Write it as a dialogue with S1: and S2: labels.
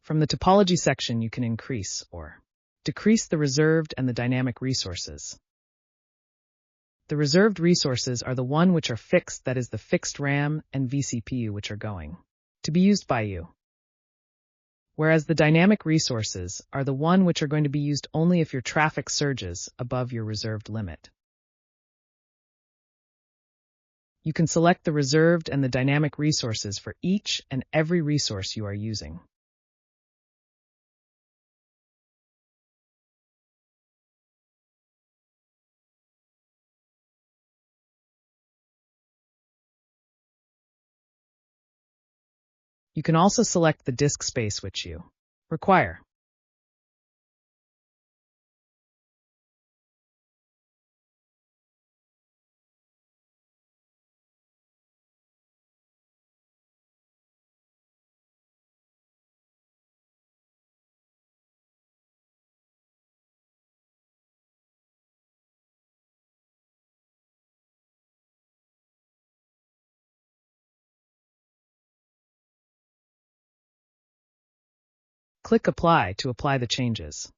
S1: From the topology section, you can increase or decrease the reserved and the dynamic resources. The reserved resources are the one which are fixed, that is the fixed RAM and vCPU which are going to be used by you. Whereas the dynamic resources are the one which are going to be used only if your traffic surges above your reserved limit. You can select the reserved and the dynamic resources for each and every resource you are using. You can also select the disk space which you require. Click Apply to apply the changes.